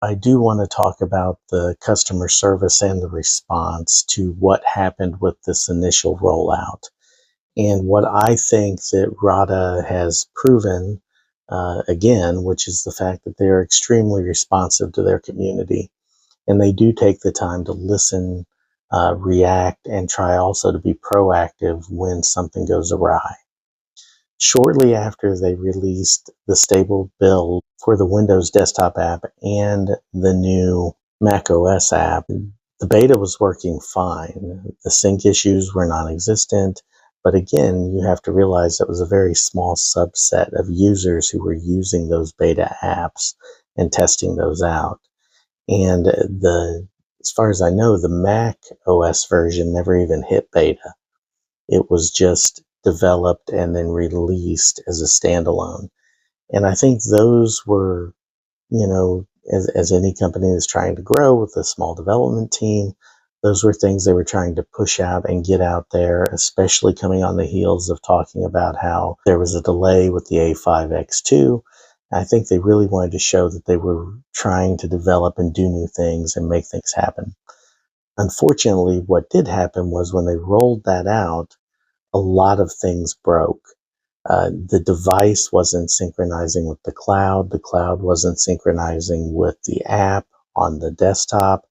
I do want to talk about the customer service and the response to what happened with this initial rollout. And what I think that RADA has proven again, which is the fact that they're extremely responsive to their community. And they do take the time to listen, react, and try also to be proactive when something goes awry. Shortly after they released the stable build for the Windows desktop app and the new Mac OS app, the beta was working fine. The sync issues were non-existent, but again, you have to realize that was a very small subset of users who were using those beta apps and testing those out. And as far as I know, the Mac OS version never even hit beta. It was just developed and then released as a standalone. And I think those were, as any company is trying to grow with a small development team, those were things they were trying to push out and get out there, especially coming on the heels of talking about how there was a delay with the A5X2. I think they really wanted to show that they were trying to develop and do new things and make things happen. Unfortunately, what did happen was when they rolled that out, a lot of things broke. The device wasn't synchronizing with the cloud wasn't synchronizing with the app on the desktop.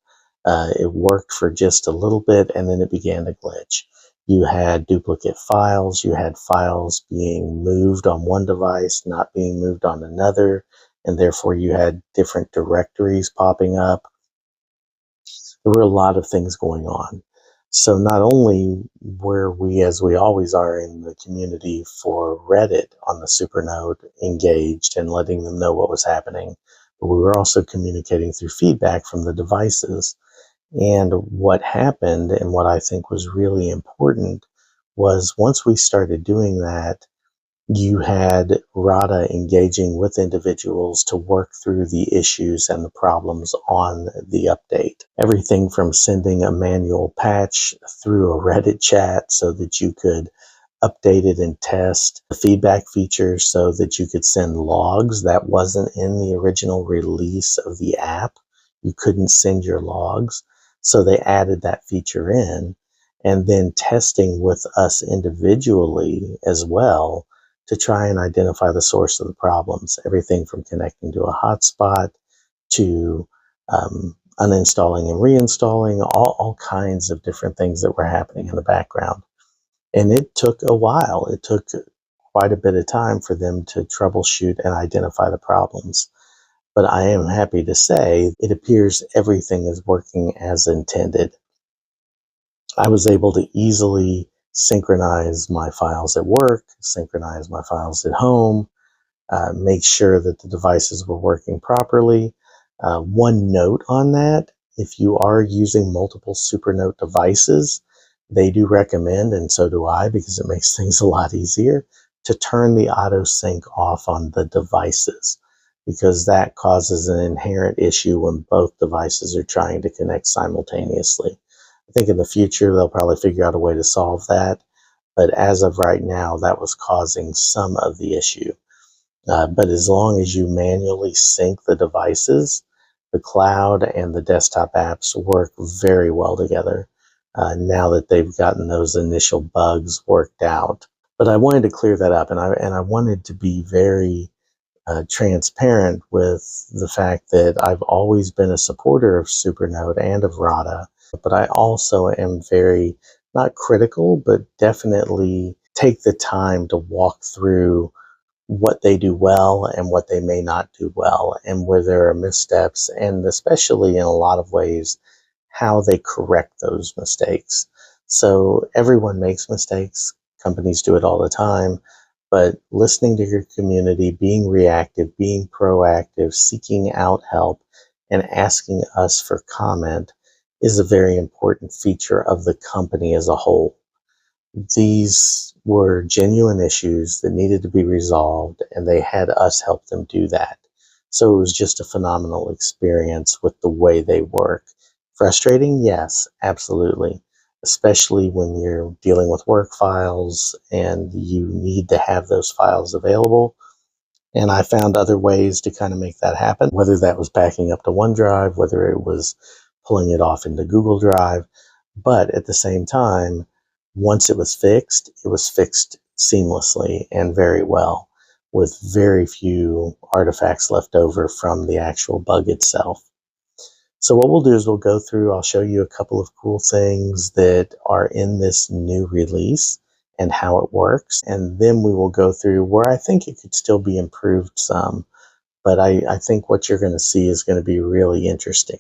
It worked for just a little bit and then it began to glitch. You had duplicate files, you had files being moved on one device, not being moved on another, and therefore you had different directories popping up. There were a lot of things going on. So not only were we, as we always are in the community for Reddit on the Supernote, engaged and letting them know what was happening, but we were also communicating through feedback from the devices. And what happened, and what I think was really important, was once we started doing that, you had RADA engaging with individuals to work through the issues and the problems on the update. Everything from sending a manual patch through a Reddit chat so that you could update it and test the feedback feature so that you could send logs. That wasn't in the original release of the app. You couldn't send your logs. So they added that feature in, and then testing with us individually as well to try and identify the source of the problems. Everything from connecting to a hotspot to uninstalling and reinstalling, all kinds of different things that were happening in the background. And it took a while. It took quite a bit of time for them to troubleshoot and identify the problems. But I am happy to say it appears everything is working as intended. I was able to easily synchronize my files at work, synchronize my files at home, make sure that the devices were working properly. One note on that, if you are using multiple Supernote devices, they do recommend, and so do I, because it makes things a lot easier, to turn the auto sync off on the devices, because that causes an inherent issue when both devices are trying to connect simultaneously. I think in the future, they'll probably figure out a way to solve that. But as of right now, that was causing some of the issue. But as long as you manually sync the devices, the cloud and the desktop apps work very well together now that they've gotten those initial bugs worked out. But I wanted to clear that up, and I wanted to be very transparent with the fact that I've always been a supporter of Supernote and of RADA, but I also am very, not critical, but definitely take the time to walk through what they do well and what they may not do well, and where there are missteps, and especially in a lot of ways, how they correct those mistakes. So everyone makes mistakes. Companies do it all the time. But listening to your community, being reactive, being proactive, seeking out help, and asking us for comment is a very important feature of the company as a whole. These were genuine issues that needed to be resolved, and they had us help them do that. So it was just a phenomenal experience with the way they work. Frustrating? Yes, absolutely. Especially when you're dealing with work files and you need to have those files available. And I found other ways to kind of make that happen, whether that was backing up to OneDrive, whether it was pulling it off into Google Drive. But at the same time, once it was fixed seamlessly and very well, with very few artifacts left over from the actual bug itself. So what we'll do is we'll go through, I'll show you a couple of cool things that are in this new release and how it works. And then we will go through where I think it could still be improved some, but I think what you're going to see is going to be really interesting.